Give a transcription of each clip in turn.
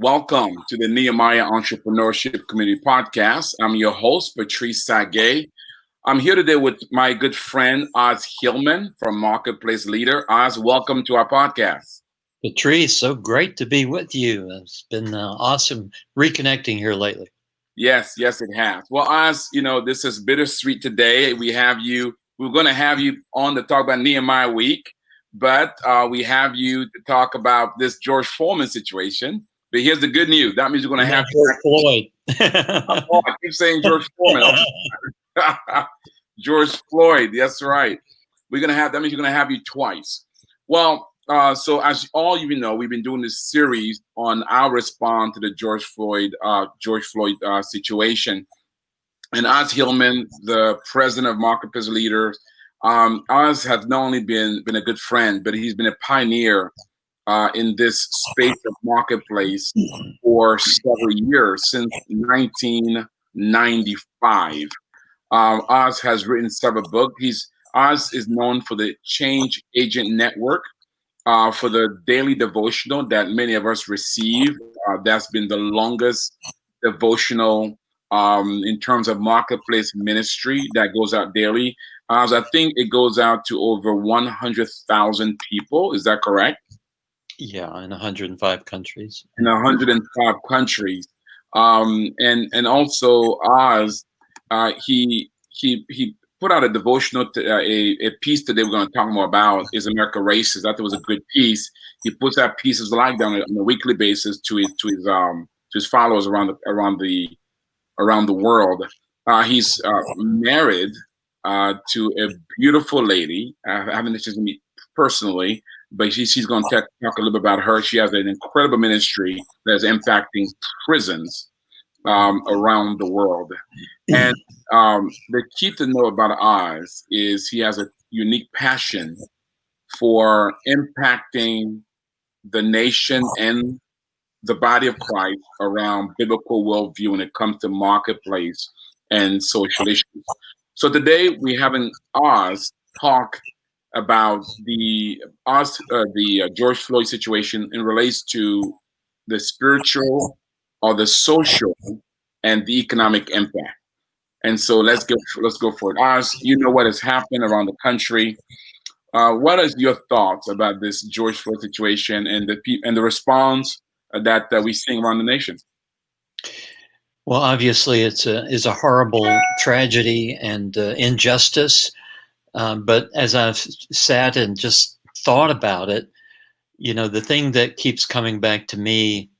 Welcome to the Nehemiah Entrepreneurship Community Podcast. I'm your host, Patrice Sagay. I'm here today with my good friend, Oz Hillman from Marketplace Leader. Oz, welcome to our podcast. Patrice, so great to be with you. It's been awesome reconnecting here lately. Yes, it has. Well, Oz, this is bittersweet today. We're going to have you on to talk about Nehemiah Week, but we have you to talk about this George Foreman situation. But here's the good news. That means we're going to have George Floyd. I keep saying George Foreman. George Floyd. That's right. That means we're going to have you twice. Well, so as all you know, we've been doing this series on our response to the George Floyd situation. And Oz Hillman, the president of Marketplace Leaders, Oz has not only been a good friend, but he's been a pioneer in this space of marketplace for several years, since 1995. Oz has written several books. Oz is known for the Change Agent Network, for the daily devotional that many of us receive. That's been the longest devotional in terms of marketplace ministry that goes out daily. I think it goes out to over 100,000 people. Is that correct? Yeah, in 105 countries. In 105 countries. And also Oz, he put out a devotional, a piece today we're going to talk more about is America Racist. I thought it was a good piece. He puts out pieces like that on a weekly basis to his followers around the world. He's married to a beautiful lady. I haven't just meet personally, but she's going to talk a little bit about her. She has an incredible ministry that's impacting prisons around the world. And the key to know about Oz is he has a unique passion for impacting the nation and the body of Christ around biblical worldview when it comes to marketplace and social issues. So today we have an Oz talk about the George Floyd situation in relates to the spiritual or the social and the economic impact. And so let's go for it. Oz, you know what has happened around the country. What is your thoughts about this George Floyd situation and the response that we're seeing around the nation? Well, obviously, it's a horrible tragedy and injustice. But as I've sat and just thought about it, the thing that keeps coming back to me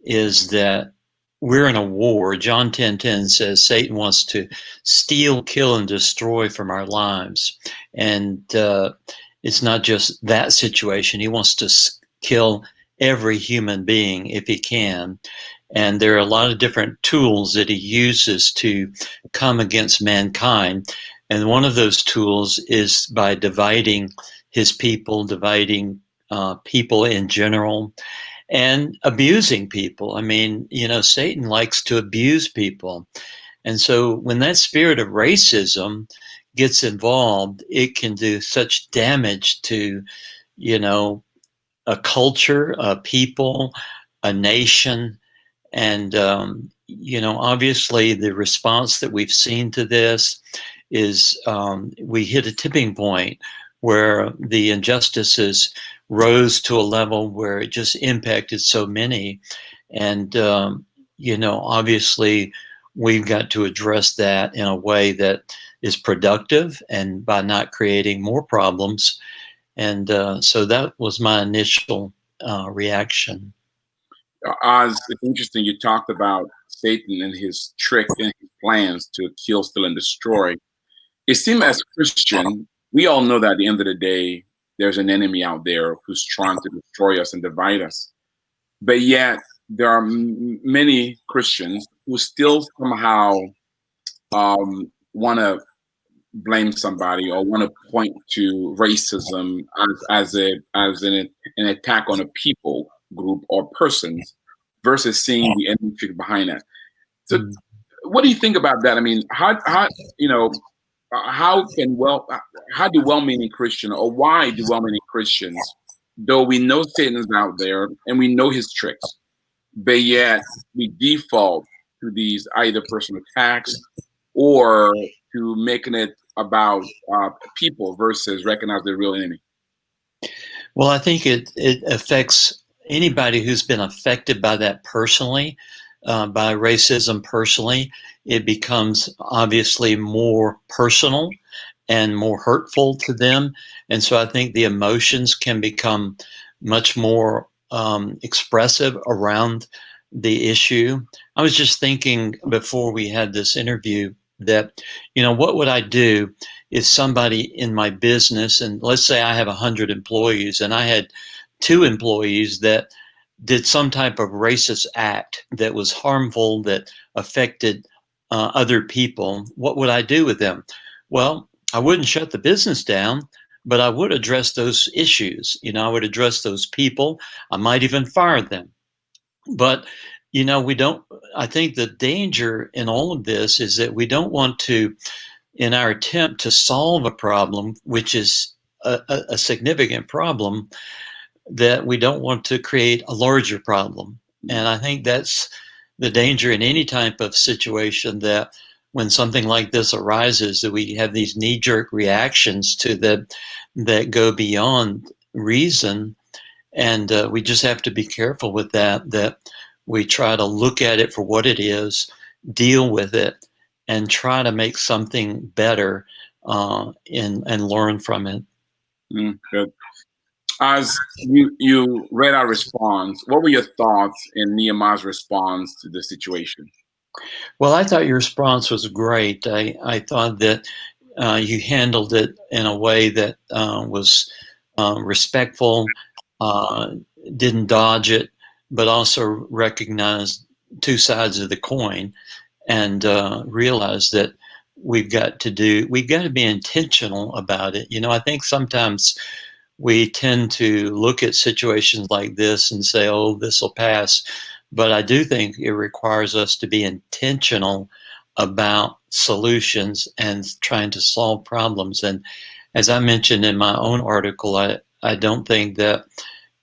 is that we're in a war. John 10:10 says Satan wants to steal, kill, and destroy from our lives. And it's not just that situation. He wants to kill every human being if he can. And there are a lot of different tools that he uses to come against mankind. And one of those tools is by dividing his people, dividing people in general, and abusing people. I mean, Satan likes to abuse people. And so when that spirit of racism gets involved, it can do such damage to, a culture, a people, a nation. And, obviously the response that we've seen to this is we hit a tipping point where the injustices rose to a level where it just impacted so many. And, obviously we've got to address that in a way that is productive and by not creating more problems. And so that was my initial reaction. Oz, it's interesting you talked about Satan and his trick and his plans to kill, steal, and destroy. It seems as Christian, we all know that at the end of the day, there's an enemy out there who's trying to destroy us and divide us. But yet, there are many Christians who still somehow want to blame somebody or want to point to racism as an attack on a people group or persons versus seeing the enemy behind that. So, what do you think about that? I mean, how do well-meaning Christians, or why do well-meaning Christians, though we know Satan is out there and we know his tricks, but yet we default to these either personal attacks or to making it about people versus recognize the real enemy? Well, I think it affects anybody who's been affected by that personally, by racism personally. It becomes obviously more personal and more hurtful to them. And so I think the emotions can become much more expressive around the issue. I was just thinking before we had this interview that, what would I do if somebody in my business, and let's say I have 100 employees and I had 2 employees that did some type of racist act that was harmful, that affected other people, what would I do with them? Well, I wouldn't shut the business down, but I would address those issues. I would address those people. I might even fire them. But, we don't, I think the danger in all of this is that we don't want to, in our attempt to solve a problem, which is a significant problem, that we don't want to create a larger problem. And I think that's the danger in any type of situation, that when something like this arises, that we have these knee-jerk reactions to that go beyond reason. And we just have to be careful with that we try to look at it for what it is, deal with it, and try to make something better and learn from it. Good. As you read our response, what were your thoughts in Nehemiah's response to the situation? Well, I thought your response was great. I thought that you handled it in a way that was respectful, uh, didn't dodge it, but also recognized 2 sides of the coin, and realized that we've got to be intentional about it. I think sometimes we tend to look at situations like this and say, oh, this will pass. But I do think it requires us to be intentional about solutions and trying to solve problems. And as I mentioned in my own article, I don't think that,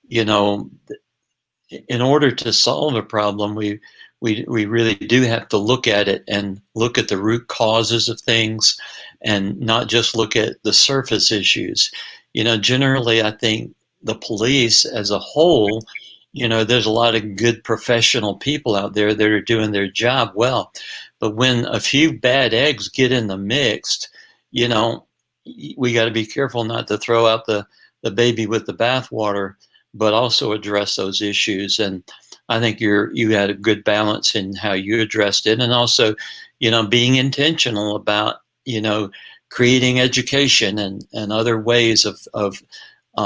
in order to solve a problem, we really do have to look at it and look at the root causes of things, and not just look at the surface issues. Generally, I think the police as a whole, there's a lot of good professional people out there that are doing their job well. But when a few bad eggs get in the mix, we got to be careful not to throw out the baby with the bathwater, but also address those issues. And I think you had a good balance in how you addressed it, and also, being intentional about, creating education and other ways of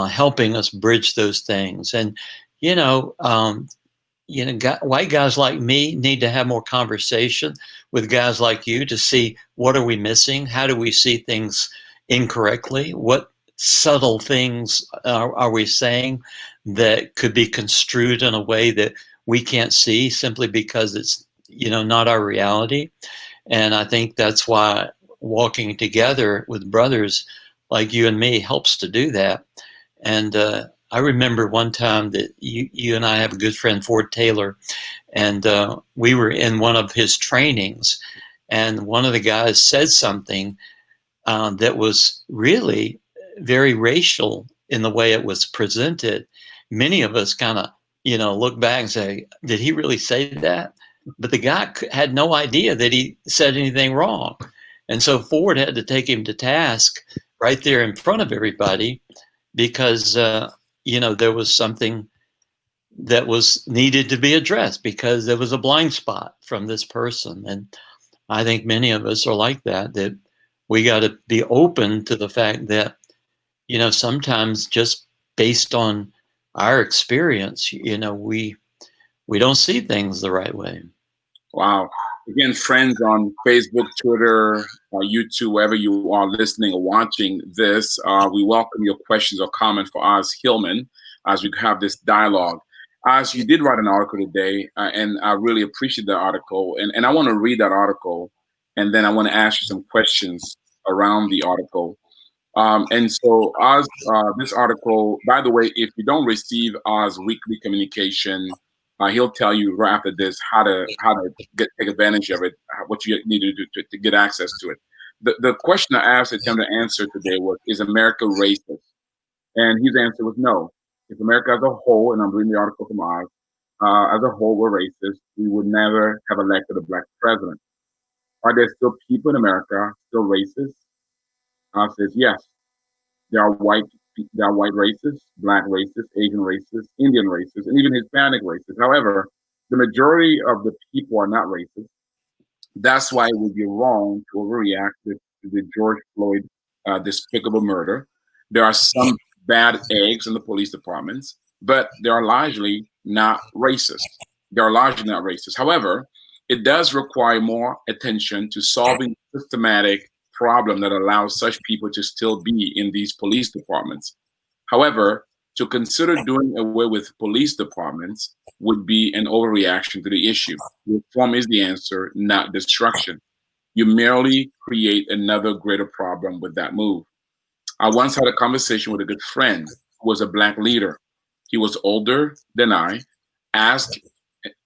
helping us bridge those things. And white guys like me need to have more conversation with guys like you to see what are we missing, how do we see things incorrectly, what subtle things are we saying that could be construed in a way that we can't see simply because it's not our reality. And I think that's why walking together with brothers like you and me helps to do that. And I remember one time that you and I have a good friend, Ford Taylor, and we were in one of his trainings, and one of the guys said something that was really very racial in the way it was presented. Many of us kind of, look back and say, did he really say that? But the guy had no idea that he said anything wrong. And so Ford had to take him to task right there in front of everybody, because, there was something that was needed to be addressed because there was a blind spot from this person. And I think many of us are like that we got to be open to the fact that, sometimes just based on our experience, we don't see things the right way. Wow. Again, friends on Facebook, Twitter, YouTube, wherever you are listening or watching this, we welcome your questions or comments for Oz Hillman as we have this dialogue. As you did write an article today, and I really appreciate the article, and I want to read that article, and then I want to ask you some questions around the article. And so, Oz, this article, by the way, if you don't receive Oz weekly communication, He'll tell you right after this how to take advantage of it, what you need to do to get access to it. The question I asked him to answer today was, is America racist? And his answer was no. If America as a whole, and I'm reading the article from Oz, as a whole were racist, we would never have elected a black president. Are there still people in America still racist? Says yes. There are white racists, black racists, Asian racists, Indian racists, and even Hispanic racists. However, the majority of the people are not racist. That's why it would be wrong to overreact to the George Floyd despicable murder. There are some bad eggs in the police departments, but they are largely not racist. They are largely not racist. However, it does require more attention to solving systematic problem that allows such people to still be in these police departments. However, to consider doing away with police departments would be an overreaction to the issue. Reform is the answer, not destruction. You merely create another greater problem with that move. I once had a conversation with a good friend who was a black leader. He was older than I. Asked,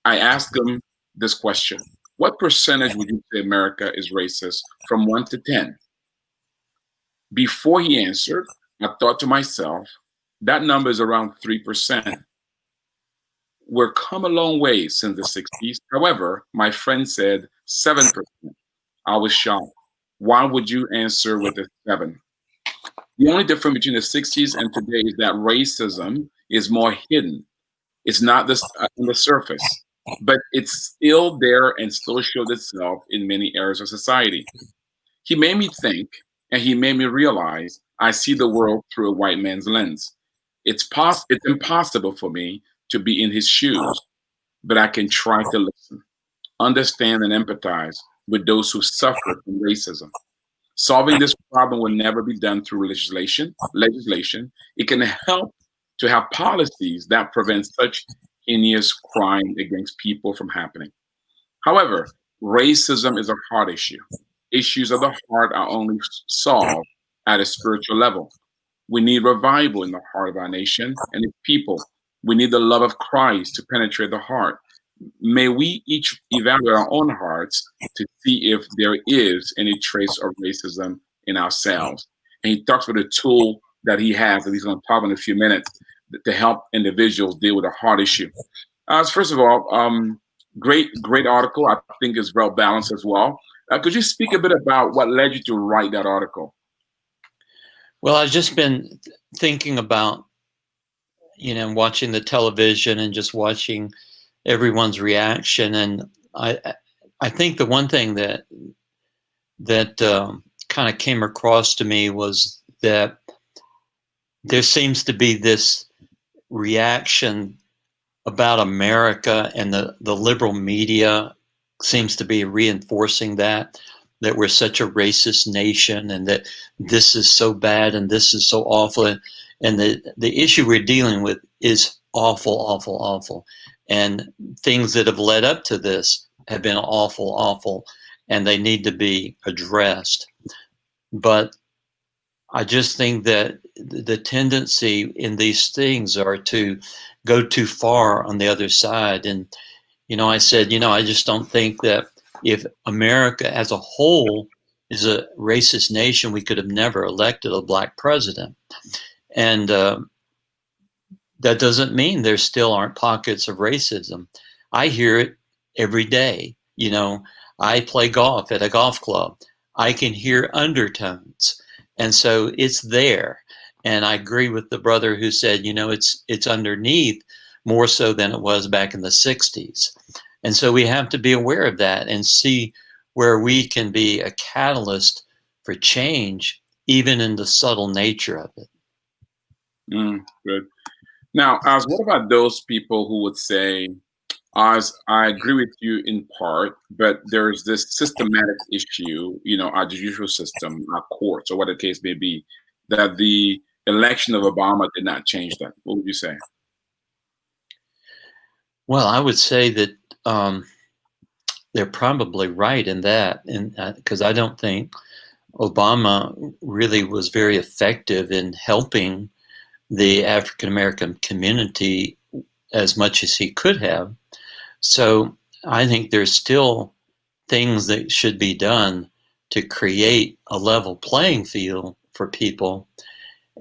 I asked him this question: what percentage would you say America is racist from 1 to 10? Before he answered, I thought to myself, that number is around 3%. We've come a long way since the 60s. However, my friend said 7%. I was shocked. Why would you answer with a 7? The only difference between the 60s and today is that racism is more hidden. It's not this on the surface, but it's still there and still shows itself in many areas of society. He made me think, and he made me realize I see the world through a white man's lens. It's impossible for me to be in his shoes, but I can try to listen, understand, and empathize with those who suffer from racism. Solving this problem will never be done through legislation. It can help to have policies that prevent such heinous crime against people from happening. However, racism is a heart issue. Issues of the heart are only solved at a spiritual level. We need revival in the heart of our nation and its people. We need the love of Christ to penetrate the heart. May we each evaluate our own hearts to see if there is any trace of racism in ourselves. And he talks about a tool that he has that he's going to talk in a few minutes to help individuals deal with a heart issue. First of all, great article. I think is well balanced as well. Could you speak a bit about what led you to write that article? Well, I've just been thinking about, watching the television and just watching everyone's reaction, and I think the one thing that kind of came across to me was that there seems to be this reaction about America, and the liberal media seems to be reinforcing that we're such a racist nation, and that this is so bad and this is so awful, and the issue we're dealing with is awful, awful, awful, and things that have led up to this have been awful, awful, and they need to be addressed. But I just think that the tendency in these things are to go too far on the other side. And, I said, I just don't think that if America as a whole is a racist nation, we could have never elected a black president. And that doesn't mean there still aren't pockets of racism. I hear it every day. I play golf at a golf club. I can hear undertones. And so it's there. And I agree with the brother who said, it's underneath more so than it was back in the 60s. And so we have to be aware of that and see where we can be a catalyst for change, even in the subtle nature of it. Good. Now, Oz, what about those people who would say, Oz, I agree with you in part, but there's this systematic issue, our judicial system, our courts, or what the case may be, that the election of Obama did not change that. What would you say? Well, I would say that they're probably right in that, and because I don't think Obama really was very effective in helping the African American community as much as he could have. So I think there's still things that should be done to create a level playing field for people.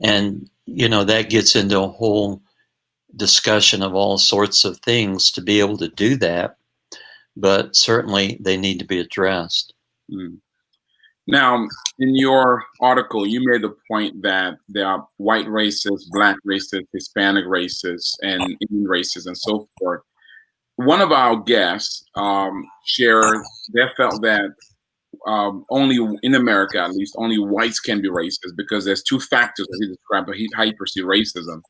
And, that gets into a whole discussion of all sorts of things to be able to do that. But certainly they need to be addressed. Mm. Now, in your article, you made the point that there are white racists, Black racists, Hispanic racists, and Indian racists, and so forth. One of our guests shared they felt that only in America, at least, only whites can be racist because there's two factors that he described how he perceives racism.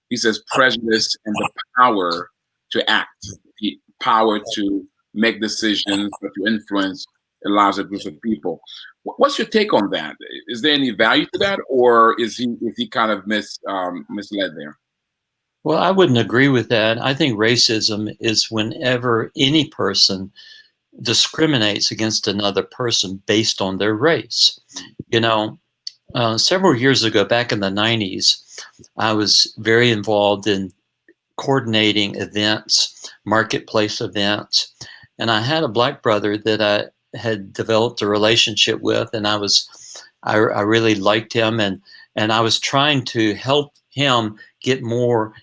He says prejudice and the power to act, the power to make decisions, to influence a larger group of people. What's your take on that? Is there any value to that, or is he kind of misled there? Well, I wouldn't agree with that. I think racism is whenever any person discriminates against another person based on their race. Several years ago, back in the 90s, I was very involved in coordinating events, marketplace events. And I had a Black brother that I had developed a relationship with, and I really liked him, and I was trying to help him get more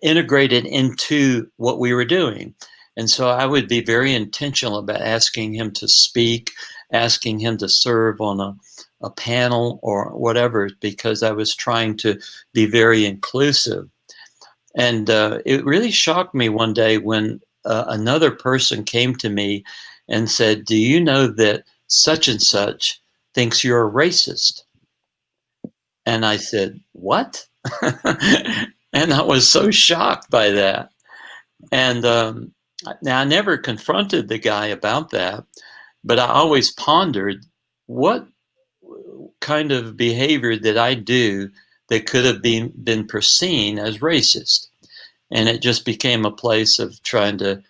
integrated into what we were doing. And so I would be very intentional about asking him to speak, asking him to serve on a panel or whatever, because I was trying to be very inclusive. And it really shocked me one day when another person came to me and said, "Do you know that such and such thinks you're a racist?" And I said, "What?" And I was so shocked by that. And now I never confronted the guy about that, but I always pondered what kind of behavior did I do that could have been perceived as racist. And it just became a place of trying to,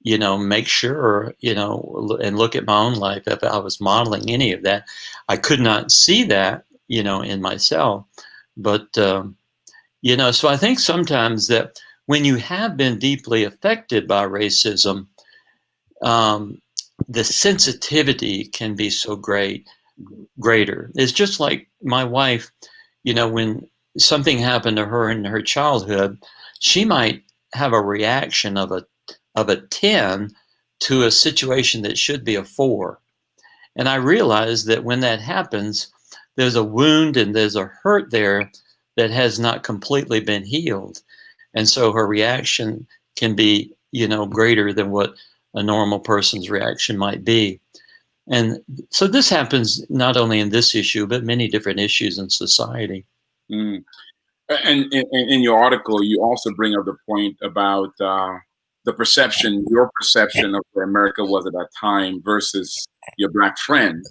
make sure, and look at my own life if I was modeling any of that. I could not see that, in myself. But, so I think sometimes that when you have been deeply affected by racism, the sensitivity can be so greater. It's just like my wife, when something happened to her in her childhood, she might have a reaction of a 10 to a situation that should be a 4. And I realize that when that happens, there's a wound and there's a hurt there that has not completely been healed. And so her reaction can be, greater than what a normal person's reaction might be. And so this happens not only in this issue, but many different issues in society. Mm. And in your article, you also bring up the point about your perception of where America was at that time versus your Black friend,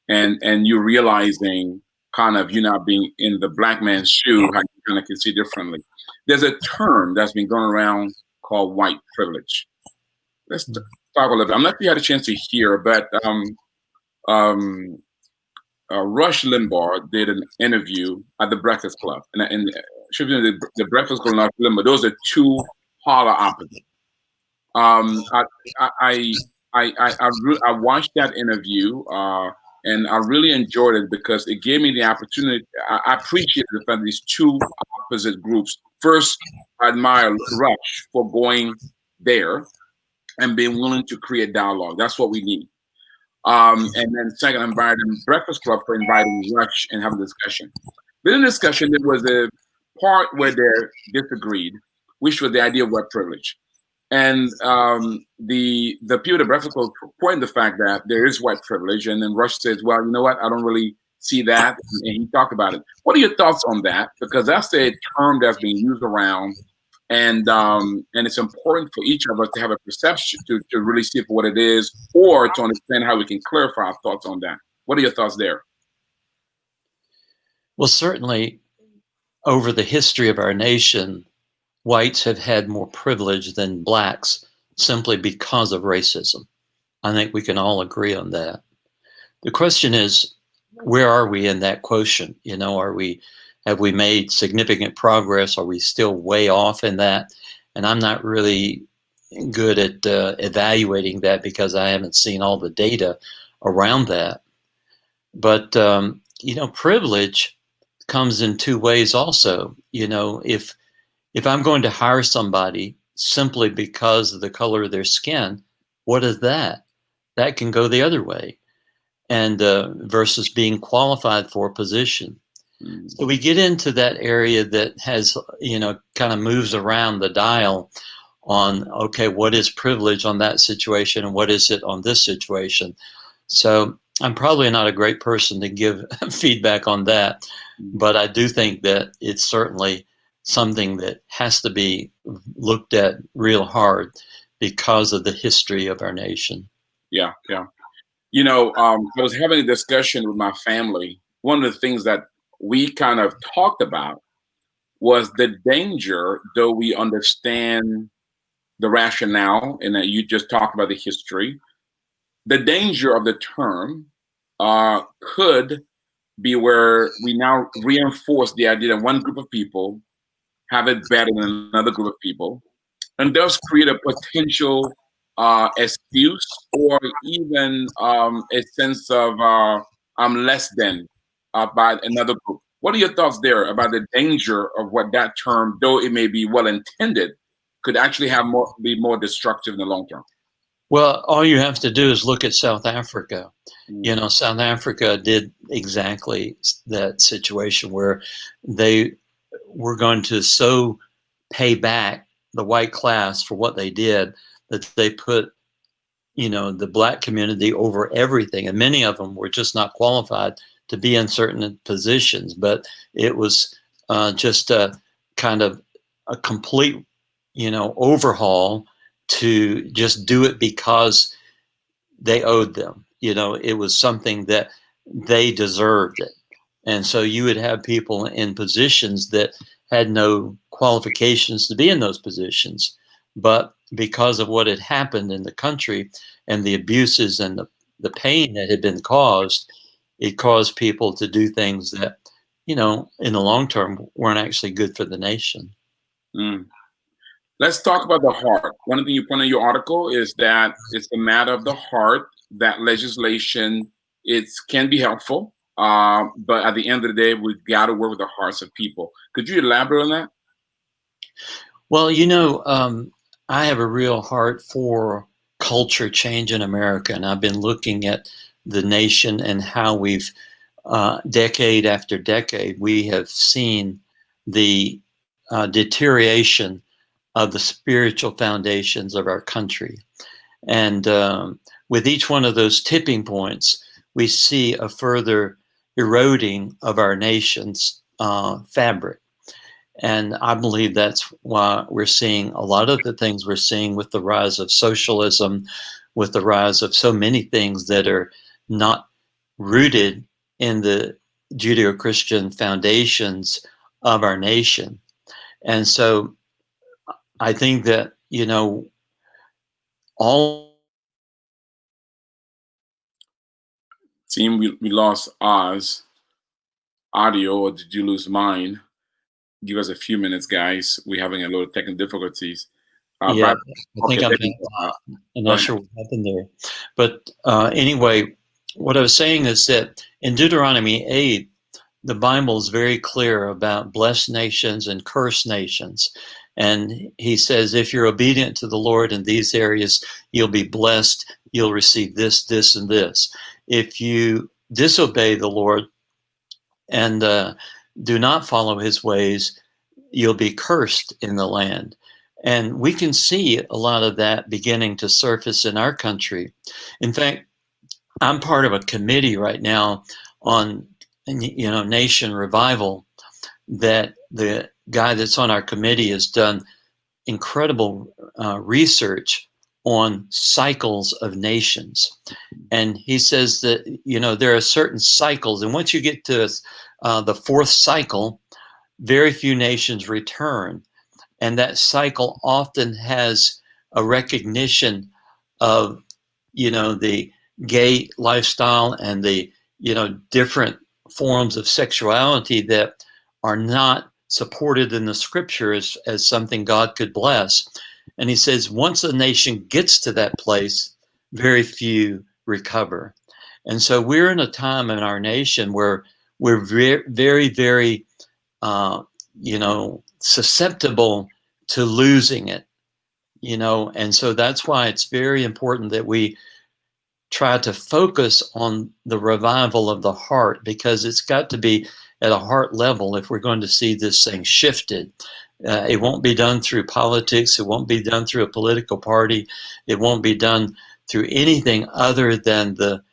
and you realizing kind of you not being in the Black man's shoe, how you kind of can see differently. There's a term that's been going around called white privilege. Let's talk a little bit. I'm not sure you had a chance to hear, but um, Rush Limbaugh did an interview at the Breakfast Club, and should be the Breakfast Club and Rush Limbaugh. Those are two polar opposites. I watched that interview, and I really enjoyed it because it gave me the opportunity. I appreciated the fact that these two opposite groups. First, I admire Rush for going there and being willing to create dialogue. That's what we need. And then second, I invited Breakfast Club for inviting Rush and having a discussion. Within the discussion, there was a part where they disagreed, which was the idea of white privilege. And the people at Breakfast Club pointed the fact that there is white privilege, and then Rush says, "Well, you know what? I don't really see that." And he talked about it. What are your thoughts on that? Because that's a term that's being used around, and it's important for each of us to have a perception to really see it for what it is, or to understand how we can clarify our thoughts on that. What are your thoughts there? Well, certainly over the history of our nation, whites have had more privilege than Blacks simply because of racism. I think we can all agree on that. The question is, where are we in that quotient? Are we Have we made significant progress? Are we still way off in that? And I'm not really good at evaluating that because I haven't seen all the data around that. But, privilege comes in two ways also. If I'm going to hire somebody simply because of the color of their skin, what is that? That can go the other way, and versus being qualified for a position. So we get into that area that has, kind of moves around the dial on, okay, what is privilege on that situation and what is it on this situation? So I'm probably not a great person to give feedback on that, but I do think that it's certainly something that has to be looked at real hard because of the history of our nation. Yeah, yeah. I was having a discussion with my family. One of the things that we kind of talked about was the danger, though we understand the rationale and that you just talked about the history, the danger of the term could be where we now reinforce the idea that one group of people have it better than another group of people, and thus create a potential excuse or even a sense of I'm less than by another group. What are your thoughts there about the danger of what that term, though it may be well intended, could actually be more destructive in the long term? Well, all you have to do is look at South Africa. Mm. South Africa did exactly that situation where they were going to so pay back the white class for what they did that they put, the black community over everything. And many of them were just not qualified to be in certain positions. But it was just a kind of a complete, overhaul to just do it because they owed them. It was something that they deserved it. And so you would have people in positions that had no qualifications to be in those positions. But because of what had happened in the country and the abuses and the pain that had been caused, it caused people to do things that, in the long term weren't actually good for the nation. Mm. Let's talk about the heart. One thing you point in your article is that it's a matter of the heart, that legislation can be helpful, but at the end of the day, we've got to work with the hearts of people. Could you elaborate on that? Well, I have a real heart for culture change in America, and I've been looking at the nation and how we've, decade after decade, we have seen the deterioration of the spiritual foundations of our country. And with each one of those tipping points, we see a further eroding of our nation's fabric. And I believe that's why we're seeing a lot of the things we're seeing with the rise of socialism, with the rise of so many things that are not rooted in the Judeo-Christian foundations of our nation. And so I think that, all Team, we lost Oz audio, or did you lose mine? Give us a few minutes, guys. We're having a little technical difficulties. yeah, But I okay, think I'm there back. you go. I'm Go not ahead. sure what happened there. But anyway, what I was saying is that in Deuteronomy 8, the Bible is very clear about blessed nations and cursed nations. And he says, if you're obedient to the Lord in these areas, you'll be blessed. You'll receive this, this, and this. If you disobey the Lord and do not follow his ways, you'll be cursed in the land. And we can see a lot of that beginning to surface in our country. In fact, I'm part of a committee right now on, nation revival, that the guy that's on our committee has done incredible research on cycles of nations. And he says that, there are certain cycles. And once you get to the fourth cycle, very few nations return. And that cycle often has a recognition of, the gay lifestyle and the, different forms of sexuality that are not supported in the scripture as something God could bless. And he says, once a nation gets to that place, very few recover. And so we're in a time in our nation where we're very, very, susceptible to losing it, and so that's why it's very important that we try to focus on the revival of the heart, because it's got to be at a heart level if we're going to see this thing shifted. It won't be done through politics. It won't be done through a political party. It won't be done through anything other than the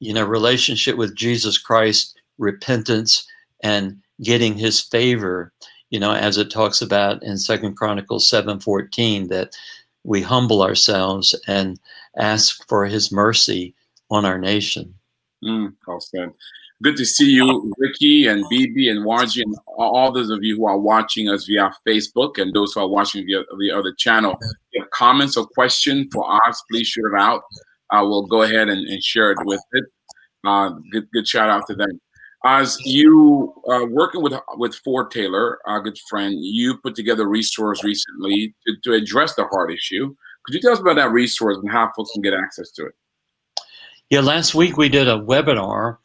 relationship with Jesus Christ, repentance, and getting his favor, as it talks about in 2 Chronicles 7:14, that we humble ourselves and ask for his mercy on our nation. Awesome. Good to see you, Ricky and BB and Warji, and all those of you who are watching us via Facebook and those who are watching via the other channel. If you have comments or questions for us, please shoot it out. We'll go ahead and share it with it. Good shout out to them. As you working with Ford Taylor, our good friend, you put together a resource recently to address the heart issue. Could you tell us about that resource and how folks can get access to it? Yeah, last week we did a webinar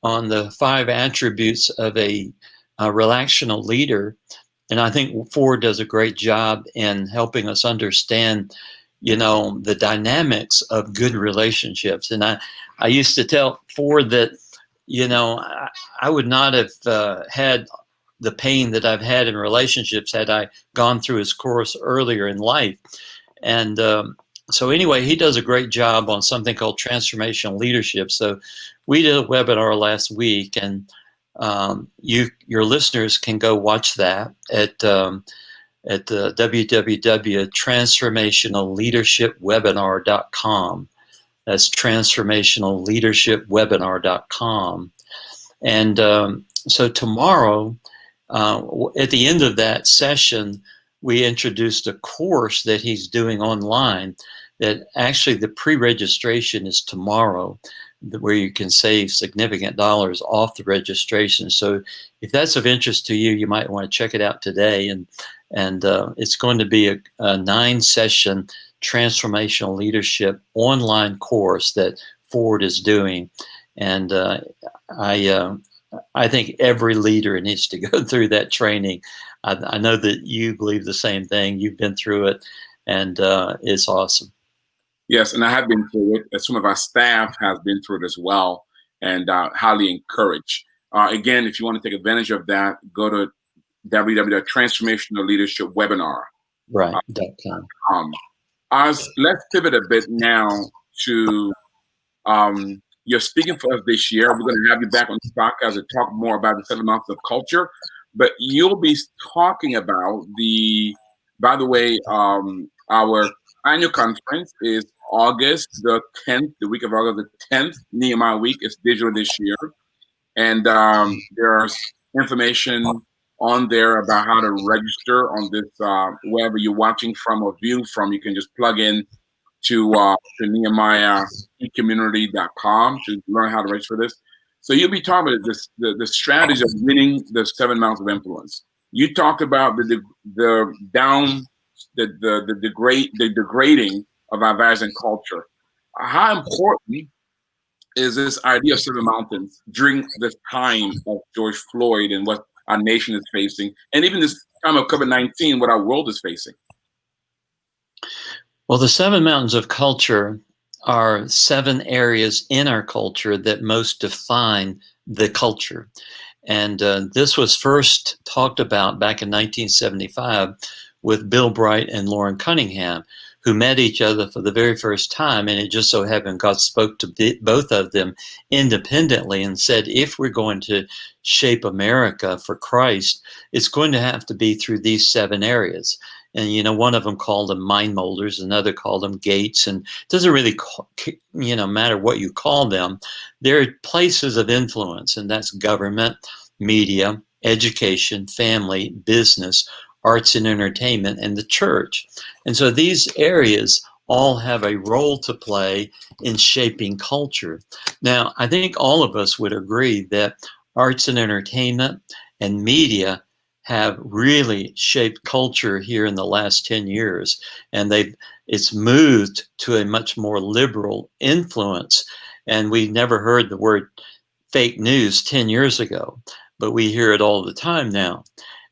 on the 5 attributes of a relational leader. And I think Ford does a great job in helping us understand, the dynamics of good relationships. And I used to tell Ford that, I would not have had the pain that I've had in relationships had I gone through his course earlier in life. And so anyway, he does a great job on something called transformational leadership. So we did a webinar last week, and your listeners can go watch that at www.transformationalleadershipwebinar.com. That's transformationalleadershipwebinar.com. And so tomorrow, at the end of that session, we introduced a course that he's doing online that actually the pre-registration is tomorrow, where you can save significant dollars off the registration. So if that's of interest to you, you might want to check it out today. And it's going to be a 9-session transformational leadership online course that Ford is doing. And I think every leader needs to go through that training. I know that you believe the same thing. You've been through it, and it's awesome. Yes, and I have been through it. Some of our staff has been through it as well, and highly encouraged. Again, if you want to take advantage of that, go to www.transformationalleadershipwebinar.com. Right. Let's pivot a bit now to you're speaking for us this year. We're going to have you back on the podcast to talk more about the 7 months of culture, but you'll be talking about by the way, our annual conference is August the 10th, the week of August the 10th. Nehemiah Week is digital this year. And there's information on there about how to register on this, wherever you're watching from or viewing from. You can just plug in to NehemiahCommunity.com to learn how to register for this. So you'll be talking about the strategy of winning the 7 mountains of influence. You talked about the degrading of our values and culture. How important is this idea of 7 mountains during this time of George Floyd and what our nation is facing, and even this time of COVID-19, what our world is facing? Well, the 7 mountains of culture are 7 areas in our culture that most define the culture. And this was first talked about back in 1975 with Bill Bright and Lauren Cunningham, who met each other for the very first time. And it just so happened God spoke to both of them independently and said, if we're going to shape America for Christ, it's going to have to be through these 7 areas. And, one of them called them mind molders, another called them gates. And it doesn't really, matter what you call them. They're places of influence, and that's government, media, education, family, business, arts and entertainment, and the church. And so these areas all have a role to play in shaping culture. Now, I think all of us would agree that arts and entertainment and media have really shaped culture here in the last 10 years. And it's moved to a much more liberal influence. And we never heard the word fake news 10 years ago, but we hear it all the time now.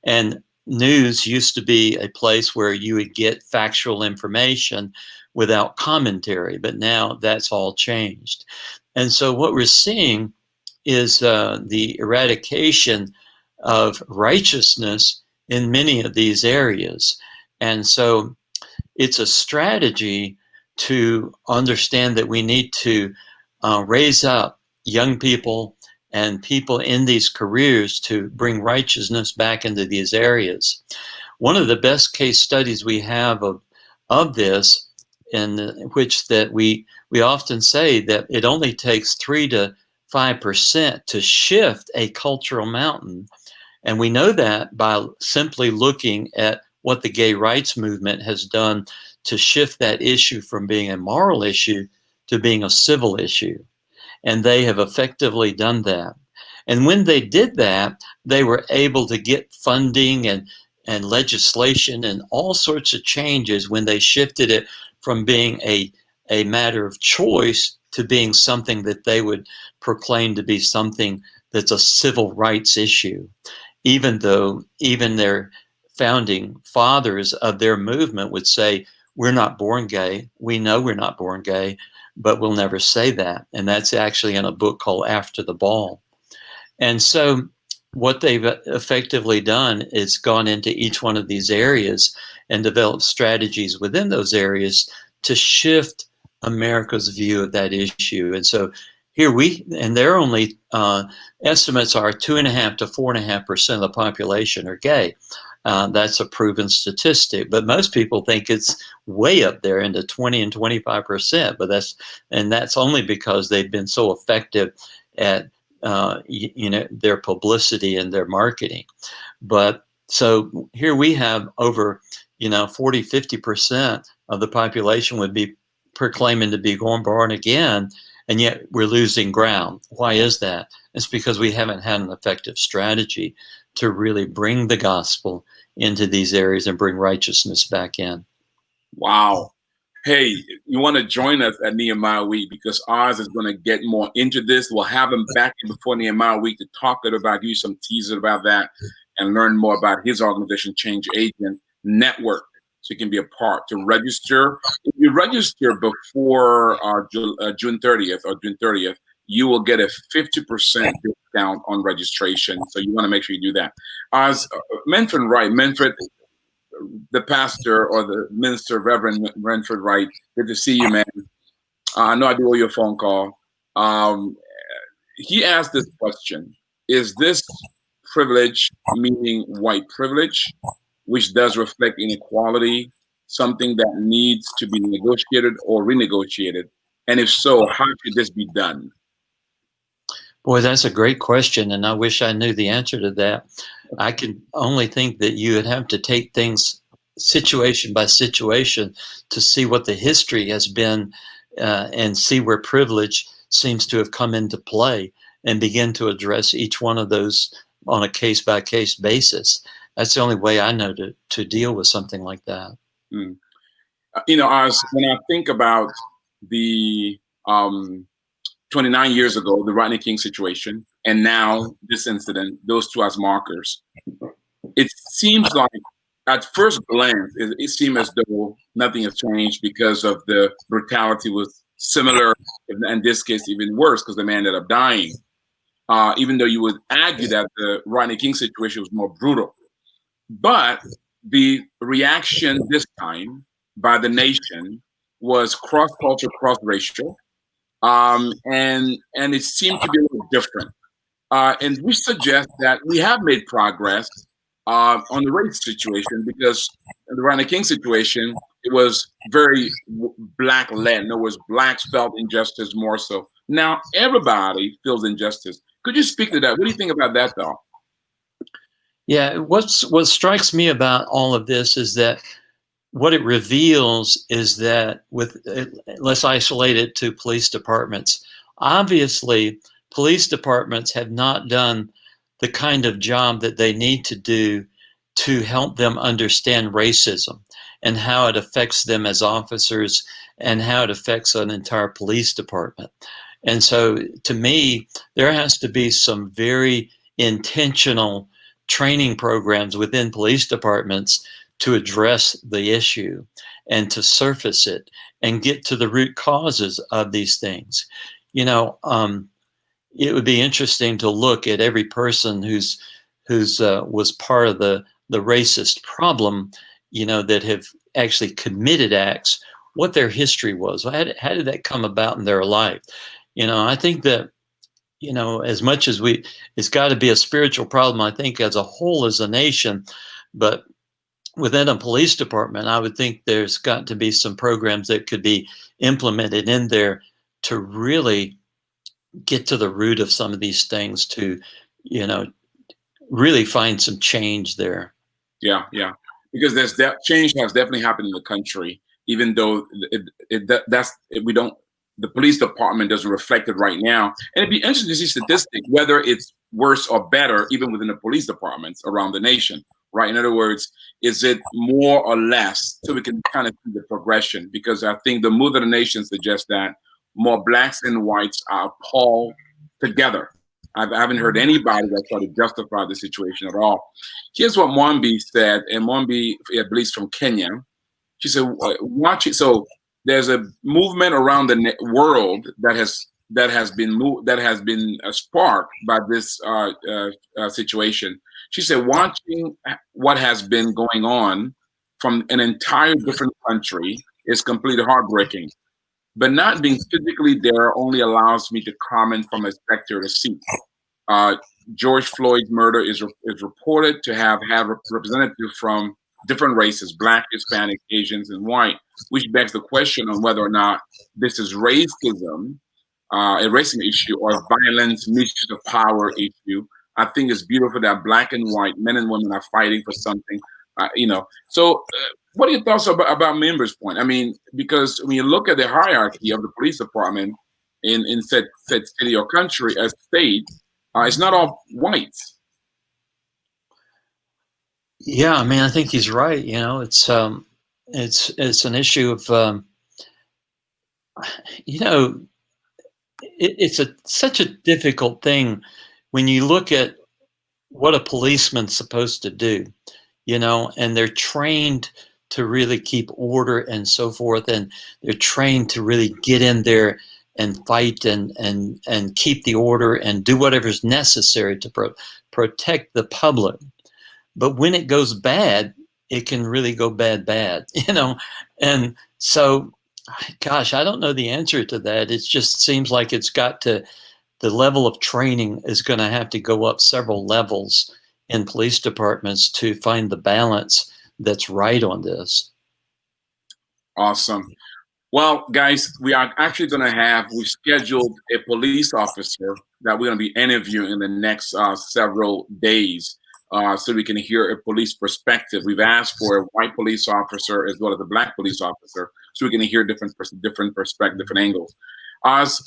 And news used to be a place where you would get factual information without commentary, but now that's all changed. And so what we're seeing is the eradication of righteousness in many of these areas. And so it's a strategy to understand that we need to raise up young people and people in these careers to bring righteousness back into these areas. One of the best case studies we have of this, in which that we often say that it only takes 3 to 5% to shift a cultural mountain. And we know that by simply looking at what the gay rights movement has done to shift that issue from being a moral issue to being a civil issue. And they have effectively done that. And when they did that, they were able to get funding and legislation and all sorts of changes when they shifted it from being a matter of choice to being something that they would proclaim to be something that's a civil rights issue, even though even their founding fathers of their movement would say, we're not born gay. We know we're not born gay, but we'll never say that. And that's actually in a book called After the Ball. And so what they've effectively done is gone into each one of these areas and developed strategies within those areas to shift America's view of that issue. And so here and their only estimates are 2.5% to 4.5% of the population are gay. That's a proven statistic, but most people think it's way up there into 20 and 25%. But that's only because they've been so effective at their publicity and their marketing. But so here we have over 40-50% of the population would be proclaiming to be born again, and yet we're losing ground. Why is that? It's because we haven't had an effective strategy to really bring the gospel into these areas and bring righteousness back in. Wow. Hey, you want to join us at Nehemiah Week, because Oz is going to get more into this. We'll have him back before Nehemiah Week to talk a little about, give you some teasers about that, and learn more about his organization, Change Agent Network, so you can be a part. To register, if you register before June 30th, you will get a 50% discount on registration. So you want to make sure you do that. Oz, Manfred Wright, the pastor or the minister, Reverend Manfred Wright, good to see you, man. I know I do owe you a phone call. He asked this question: is this privilege, meaning white privilege, which does reflect inequality, something that needs to be negotiated or renegotiated? And if so, how should this be done? Boy, that's a great question, and I wish I knew the answer to that. I can only think that you would have to take things situation by situation to see what the history has been and see where privilege seems to have come into play and begin to address each one of those on a case-by-case basis. That's the only way I know to deal with something like that. Mm. When I think about the 29 years ago, the Rodney King situation, and now this incident, those two as markers, it seems like at first glance, it seemed as though nothing has changed because of the brutality was similar, in this case even worse, because the man ended up dying. Even though you would argue that the Rodney King situation was more brutal. But the reaction this time by the nation was cross-cultural, cross-racial, and it seemed to be a little different. And we suggest that we have made progress on the race situation, because in the Rodney King situation, it was very black-led. In other words, blacks felt injustice more so. Now everybody feels injustice. Could you speak to that? What do you think about that, though? Yeah, what strikes me about all of this is that what it reveals is that let's isolate it to police departments. Obviously, police departments have not done the kind of job that they need to do to help them understand racism and how it affects them as officers and how it affects an entire police department. And so to me, there has to be some very intentional training programs within police departments to address the issue and to surface it and get to the root causes of these things. You know, it would be interesting to look at every person who's was part of the racist problem, you know, that have actually committed acts, what their history was. How did that come about in their life? You know, I think that, you know, as much as it's got to be a spiritual problem, I think as a whole, as a nation, but within a police department, I would think there's got to be some programs that could be implemented in there to really get to the root of some of these things, to, you know, really find some change there. Yeah, yeah. Because that change has definitely happened in the country, even though we don't, the police department doesn't reflect it right now. And it'd be interesting to see statistics, whether it's worse or better, even within the police departments around the nation, right? In other words, is it more or less, so we can kind of see the progression? Because I think the mood of the nation suggests that more blacks and whites are appalled together. I haven't heard anybody that try to justify the situation at all. Here's what Mwambi said, and Mwambi, I believe, is from Kenya. She said, "Watch it." So there's a movement around the world that has been sparked by this situation. She said, watching what has been going on from an entire different country is completely heartbreaking. But not being physically there only allows me to comment from a spectator seat. George Floyd's murder is reported to have representatives from different races: black, Hispanic, Asians, and white, which begs the question on whether or not this is racism, a racism issue, or violence, misuse of power issue. I think it's beautiful that black and white men and women are fighting for something, you know. So, what are your thoughts about Member's point? I mean, because when you look at the hierarchy of the police department in said city or country, a state, it's not all whites. Yeah, I mean, I think he's right. You know, it's an issue of, you know, it's such a difficult thing when you look at what a policeman's supposed to do, you know, and they're trained to really keep order and so forth, and they're trained to really get in there and fight and keep the order and do whatever's necessary to protect the public. But when it goes bad, it can really go bad, you know. And so, gosh, I don't know the answer to that. It just seems like it's got to, the level of training is going to have to go up several levels in police departments to find the balance that's right on this. Awesome. Well, guys, we are actually going to we scheduled a police officer that we're going to be interviewing in the next several days, so we can hear a police perspective. We've asked for a white police officer as well as a black police officer, so we can hear different perspectives, different angles.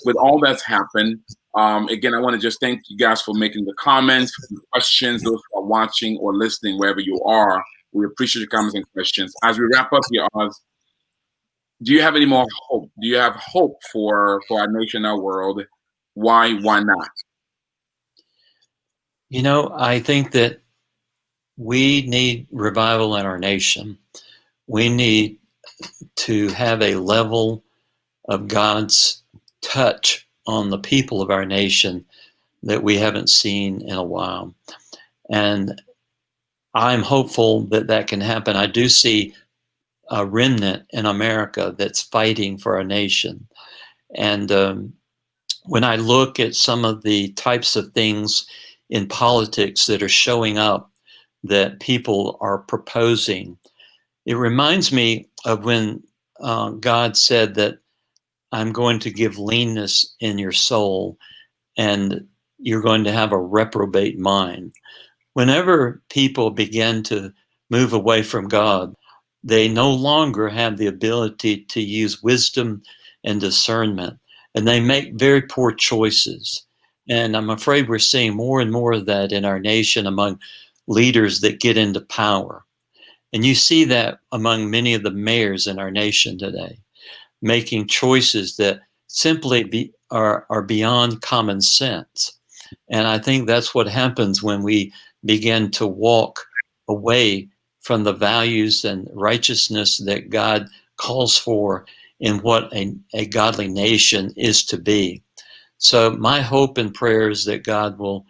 With all that's happened, again, I want to just thank you guys for making the comments, questions, those who are watching or listening, wherever you are. We appreciate your comments and questions. As we wrap up here, Oz, do you have any more hope? Do you have hope for our nation, our world? Why not? You know, I think that we need revival in our nation. We need to have a level of God's touch on the people of our nation that we haven't seen in a while. And I'm hopeful that that can happen. I do see a remnant in America that's fighting for our nation. And when I look at some of the types of things in politics that are showing up that people are proposing, it reminds me of when God said that I'm going to give leanness in your soul and you're going to have a reprobate mind. Whenever people begin to move away from God, they no longer have the ability to use wisdom and discernment, and they make very poor choices. And I'm afraid we're seeing more and more of that in our nation among leaders that get into power. And you see that among many of the mayors in our nation today, making choices that simply are beyond common sense. And I think that's what happens when we begin to walk away from the values and righteousness that God calls for in what a godly nation is to be. So my hope and prayer is that God will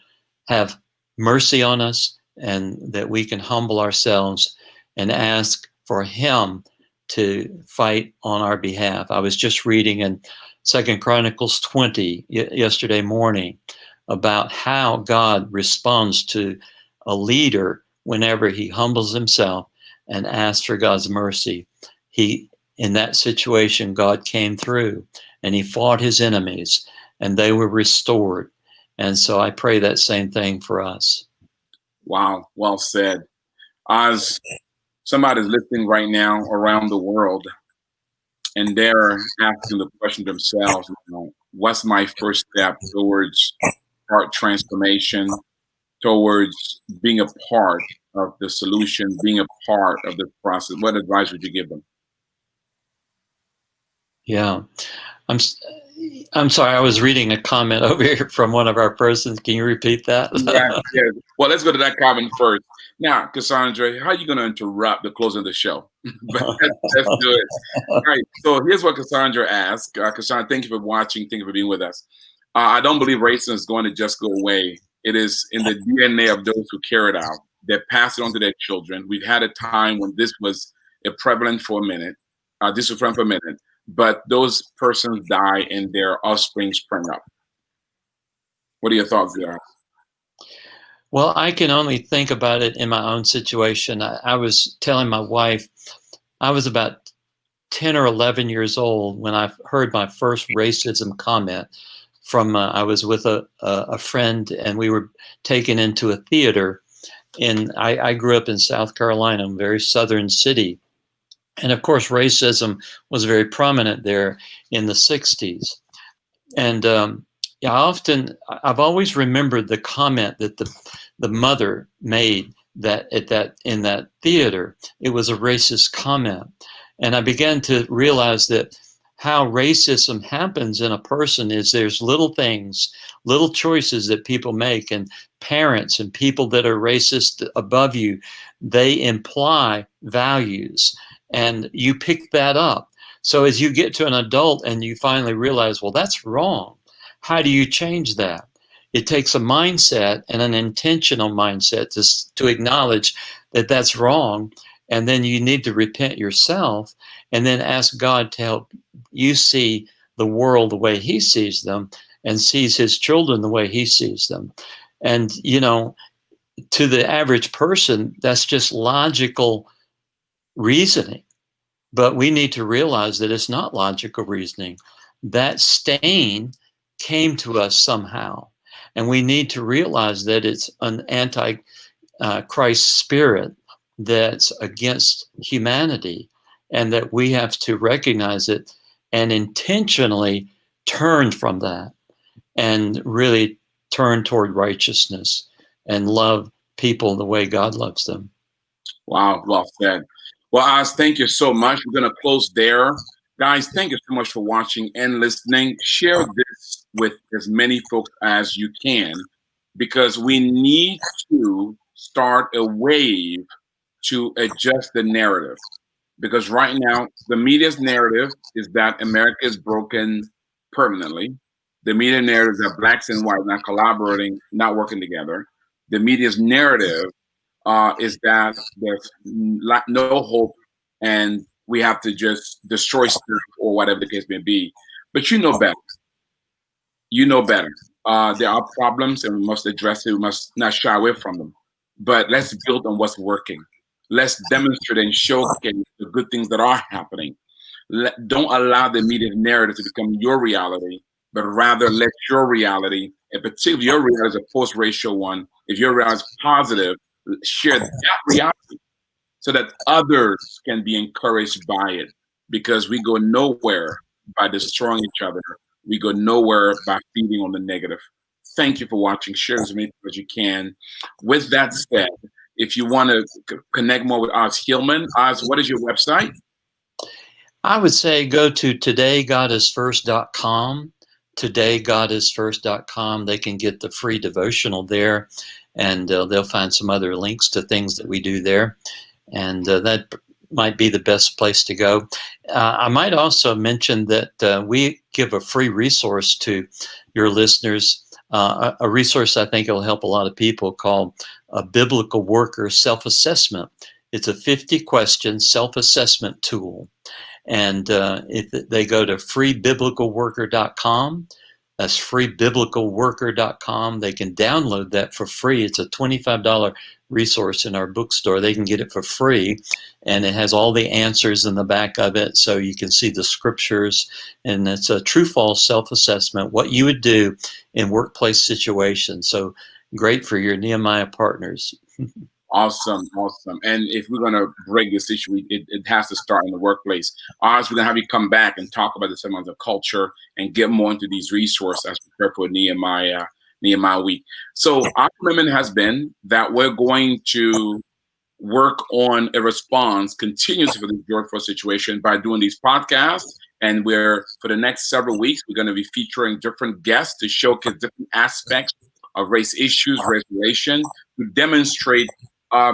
have mercy on us and that we can humble ourselves and ask for him to fight on our behalf. I was just reading in 2 Chronicles 20 yesterday morning about how God responds to a leader whenever he humbles himself and asks for God's mercy. In that situation, God came through and he fought his enemies and they were restored. And so I pray that same thing for us. Wow, well said. As somebody's listening right now around the world, and they're asking the question themselves, what's my first step towards heart transformation, towards being a part of the solution, being a part of the process? What advice would you give them? Yeah. I'm sorry, I was reading a comment over here from one of our persons. Can you repeat that? Yeah. Well, let's go to that comment first. Now, Cassandra, how are you going to interrupt the closing of the show? But let's do it. All right. So here's what Cassandra asked. Cassandra, thank you for watching. Thank you for being with us. I don't believe racism is going to just go away. It is in the DNA of those who carry it out. They pass it on to their children. We've had a time when this was prevalent for a minute. This was prevalent for a minute. But those persons die and their offspring spring up. What are your thoughts there? Well, I can only think about it in my own situation. I was telling my wife, I was about 10 or 11 years old when I heard my first racism comment from, I was with a friend and we were taken into a theater. And I grew up in South Carolina, a very southern city. And of course, racism was very prominent there in the 60s. And yeah, I've always remembered the comment that the mother made in that theater. It was a racist comment, and I began to realize that how racism happens in a person is there's little things, little choices that people make, and parents and people that are racist above you, they imply values, and you pick that up. So as you get to an adult and you finally realize, well, that's wrong. How do you change that? It takes a mindset and an intentional mindset to acknowledge that that's wrong. And then you need to repent yourself and then ask God to help you see the world the way he sees them and sees his children the way he sees them. And, to the average person, that's just logical reasoning. But we need to realize that it's not logical reasoning. That stain came to us somehow. And we need to realize that it's an anti-Christ spirit that's against humanity, and that we have to recognize it and intentionally turn from that and really turn toward righteousness and love people the way God loves them. Wow, well said. Well, Oz, thank you so much. We're going to close there. Guys, thank you so much for watching and listening. Share this with as many folks as you can, because we need to start a wave to adjust the narrative. Because right now, the media's narrative is that America is broken permanently. The media narrative is that blacks and whites not collaborating, not working together. The media's narrative is that there's no hope and we have to just destroy stuff or whatever the case may be. But you know better. You know better. There are problems and we must address it. We must not shy away from them. But let's build on what's working. Let's demonstrate and showcase the good things that are happening. Don't allow the media narrative to become your reality, but rather let your reality, and particularly your reality is a post-racial one, if your reality is positive, share that reality so that others can be encouraged by it, because we go nowhere by destroying each other. We go nowhere by feeding on the negative. Thank you for watching. Share as many as you can. With that said, if you want to connect more with Oz Hillman, Oz, what is your website? I would say go to todaygodisfirst.com, todaygodisfirst.com. They can get the free devotional there, and they'll find some other links to things that we do there, and that might be the best place to go. I might also mention that we give a free resource to your listeners, a resource I think will help a lot of people, called a Biblical Worker Self-Assessment. It's a 50-question self-assessment tool. And if they go to freebiblicalworker.com, that's freebiblicalworker.com, they can download that for free. It's a $25 resource in our bookstore. They can get it for free, and it has all the answers in the back of it, so you can see the scriptures, and it's a true-false self-assessment, what you would do in workplace situations. So great for your Nehemiah partners. Awesome. And if we're going to break this issue, it has to start in the workplace. Oz, we're going to have you come back and talk about the segments of culture and get more into these resources as we prepare for Nehemiah week. So our commitment has been that we're going to work on a response continuously for the George Floyd situation by doing these podcasts. And for the next several weeks, we're going to be featuring different guests to showcase different aspects of race issues, race relations, to demonstrate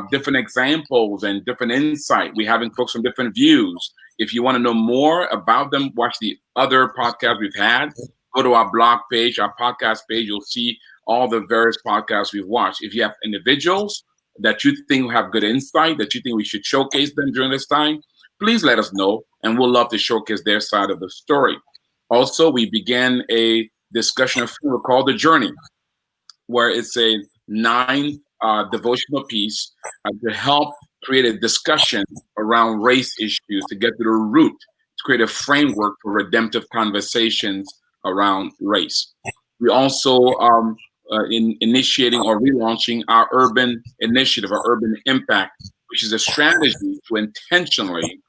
different examples and different insight. We're having folks from different views. If you want to know more about them, watch the other podcasts we've had. Go to our blog page, our podcast page. You'll see all the various podcasts we've watched. If you have individuals that you think have good insight, that you think we should showcase them during this time, please let us know, and we'll love to showcase their side of the story. Also, we began a discussion of film called The Journey, where it's a 9 devotional piece to help create a discussion around race issues, to get to the root, to create a framework for redemptive conversations around race. We also in initiating or relaunching our urban initiative, our urban impact, which is a strategy to intentionally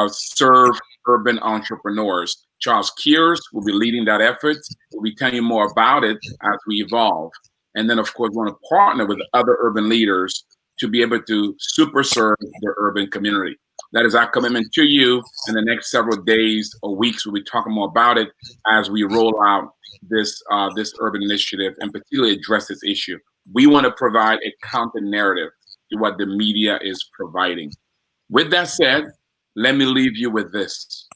serve urban entrepreneurs. Charles Kears will be leading that effort. We'll be telling you more about it as we evolve. And then, of course, we want to partner with other urban leaders to be able to super serve the urban community. That is our commitment to you. In the next several days or weeks, we'll be talking more about it as we roll out this urban initiative and particularly address this issue. We want to provide a counter narrative to what the media is providing. With that said, let me leave you with this.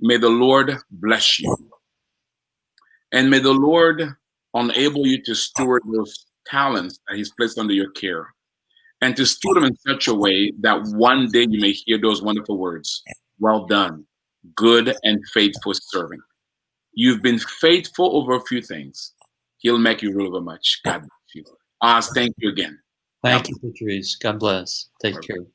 May the Lord bless you. And may the Lord enable you to steward those talents that He's placed under your care, and to steward them in such a way that one day you may hear those wonderful words, "Well done, good and faithful servant. You've been faithful over a few things. He'll make you rule over much." God bless you. Oz, thank you again. Thank you, Patrice. God bless. Take care.